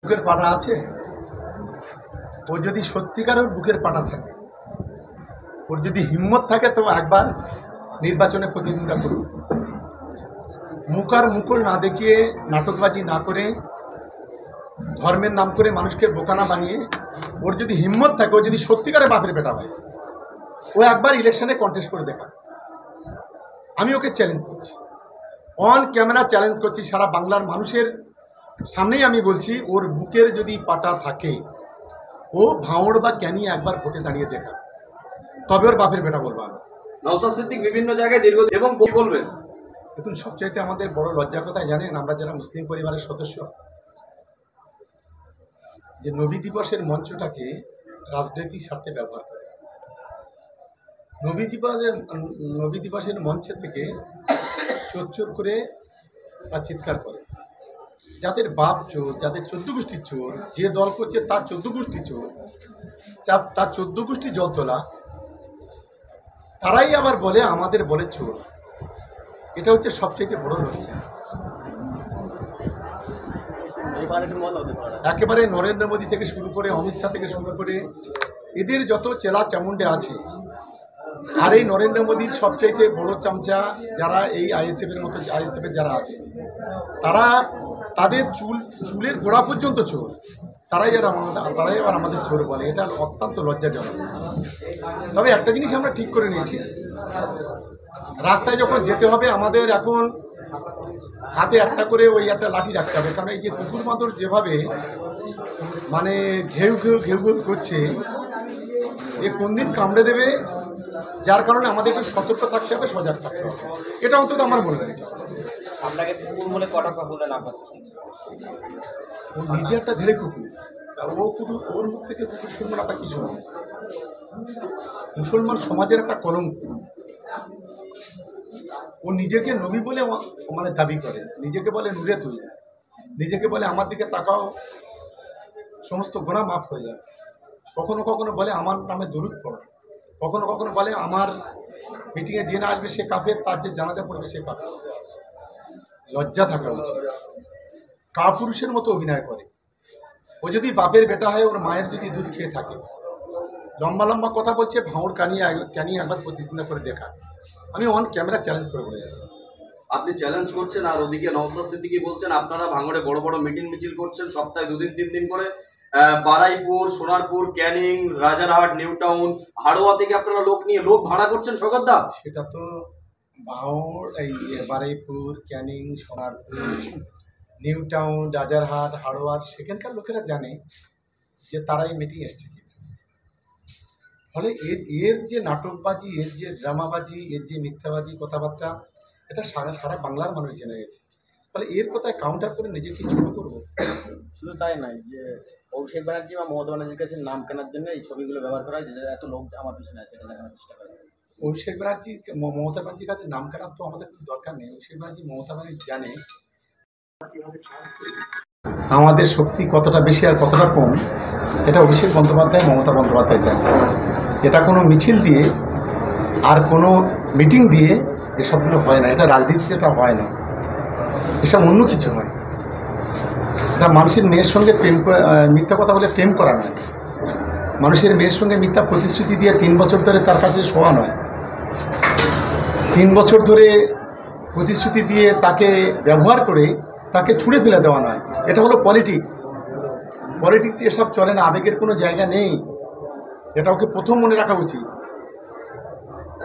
বুকের পাটা আছে, ও যদি সত্যিকার ওর বুকের পাটা থাকে, ওর যদি হিম্মত থাকে, তো একবার নির্বাচনে প্রতিদ্বন্দ্বিতা করুন। মুখ আর মুকুল না দেখিয়ে, নাটকবাজি না করে, ধর্মের নাম করে মানুষকে বোকানা বানিয়ে, ওর যদি হিম্মত থাকে, ও যদি সত্যিকারে বাপের বেটা হয়, ও একবার ইলেকশনে কন্টেস্ট করে দেখা। আমি ওকে চ্যালেঞ্জ করছি, অন ক্যামেরা চ্যালেঞ্জ করছি, সারা বাংলার মানুষের সামনেই আমি বলছি, ওর বুকের যদি পাটা থাকে, ও ভাঁড় বা ক্যানি একবার ভোটে দাঁড়িয়ে দেখা, তবে ওর বাপের বেটা বলবো আমি। নওশাদ সিদ্দিক বিভিন্ন জায়গায় দীর্ঘ এবং কি বলবেন? দেখুন, সবচাইতে আমাদের বড় লজ্জা কোথায় জানেন? আমরা যারা মুসলিম পরিবারের সদস্য, যে নবী দিবসের মঞ্চটাকে রাজনৈতিক স্বার্থে ব্যবহার করে। নবী দিবসের মঞ্চের থেকে চোর করে বা চিৎকার করে। যাদের বাপ চোর, যাদের 14 গোষ্ঠীর চোর, যে দল করছে তার 14 গোষ্ঠী চোর, তার 14 গোষ্ঠী জল তোলা, তারাই আবার বলে আমাদের বলে চোর। এটা হচ্ছে সবচেয়ে বড় লজ্জা। একেবারে নরেন্দ্র মোদী থেকে শুরু করে, অমিত শাহ থেকে শুরু করে, এদের যত চেলা চামুন্ডে আছে, আর এই নরেন্দ্র মোদীর সবচাইতে বড় চামচা যারা এই আইএসএফের যারা আছে, তারা তাদের চুলের গোড়া পর্যন্ত চোর, তারাই আবার আমাদের চোর বলে। এটা অত্যন্ত লজ্জাজনক। তবে একটা জিনিস আমরা ঠিক করে নিয়েছি, রাস্তায় যখন যেতে হবে আমাদের এখন হাতে একটা করে ওই একটা লাঠি রাখতে হবে। কারণ এই যে কুকুর মাদর যেভাবে মানে ঘেউ করছে, যে কোন দিন কামড়ে দেবে, যার কারণে আমাদেরকে সতর্ক থাকতে হবে, সজাগ থাকতে হবে। এটা অন্তত আমার মনে হয়েছে। আপনাকে কুকুর বলে কটাক্ষ করলেন আপনার? ও নিজে একটা ধেড়ে কুকুর, ওর মুখ থেকে কুকুর শুনবো না, তা কি শুনবো? মুসলমান সমাজের একটা কলঙ্ক। ও নিজেকে নবী বলে মানে দাবি করে, নিজেকে বলে নূরে তুই, নিজেকে বলে আমার দিকে তাকাও, সমস্ত গুনাহ মাফ হয়ে যায়। কখনো কখনো বলে আমার নামে দরুদ পড়ো, কখনো কখনো বলে আমার মিটিংয়ে যে না আসবে সে কাফের, তার যে জানাজা পড়বে সে কাফের। লজ্জা থাকা উচিত। কাপুরুষের মতো অভিনয় করে। ও যদি বাপের বেটা হয়, ওর মায়ের যদি দুধ খেয়ে থাকে, লম্বা লম্বা কথা বলছে, ভাঁড় ক্যানি একবার প্রতিদ্বন্দ্বিতা করে দেখা। আমি অন ক্যামেরা চ্যালেঞ্জ করে বলে যাচ্ছি। আপনি চ্যালেঞ্জ করছেন, আর ওদিকে নওশাদ সিদ্দিকী বলছেন আপনারা ভাঙড়ে বড় বড় মিটিং মিছিল করছেন, সপ্তাহে 2 দিন 3 দিন করে। বারাইপুর, সোনারপুর, ক্যানিং, রাজারহাট, নিউ টাউন, হাড়োয়া থেকে আপনারা লোক ভাড়া করছেন সগতদা। সেটা তো ভাঁড়, এই বারাইপুর, ক্যানিং, সোনারপুর, নিউ টাউন, রাজারহাট, হাড়োয়ার, সেখানকার লোকেরা জানে যে তারা এই মিটিং এসছে কি। ফলে এর যে নাটকবাজি, এর যে ড্রামাবাজি, এর যে মিথ্যাবাদী কথাবার্তা, এটা সারা বাংলার মানুষ জেনে গেছে। ফলে এর কথায় কাউন্টার করে নিজেকে ছোট করবো। শুধু তাই নয়, যে অভিষেক ব্যানার্জি বা মমতা ব্যানার্জির কাছে নাম কেনার জন্য এই ছবিগুলো ব্যবহার করা হয়, যে এত লোক আমার পিছনে আছে, এটা দেখানোর চেষ্টা করে। অভিষেক ব্যানার্জি মমতা ব্যানার্জির কাছে নাম কেনার তো আমাদের দরকার নেই। অভিষেক ব্যানার্জি মমতা ব্যানার্জি জানে আমাদের শক্তি কতটা বেশি আর কতটা কম, এটা অভিষেক বন্দ্যোপাধ্যায়, মমতা বন্দ্যোপাধ্যায় জানে। এটা কোনো মিছিল দিয়ে আর কোনো মিটিং দিয়ে এসবগুলো হয় না। এটা রাজনীতিতে এটা হয় না, এসব অন্য কিছু হয়। এটা মানুষের মেয়ের সঙ্গে মিথ্যা কথা বলে প্রেম করা নয়, মানুষের মেয়ের সঙ্গে মিথ্যা প্রতিশ্রুতি দিয়ে 3 বছর ধরে তার কাছে শোয়া নয়, 3 বছর ধরে প্রতিশ্রুতি দিয়ে তাকে ব্যবহার করে তাকে ছুঁড়ে ফেলে দেওয়া নয়। এটা হলো পলিটিক্স। এসব চলে না, আবেগের কোনো জায়গা নেই। এটা ওকে প্রথম মনে রাখা উচিত।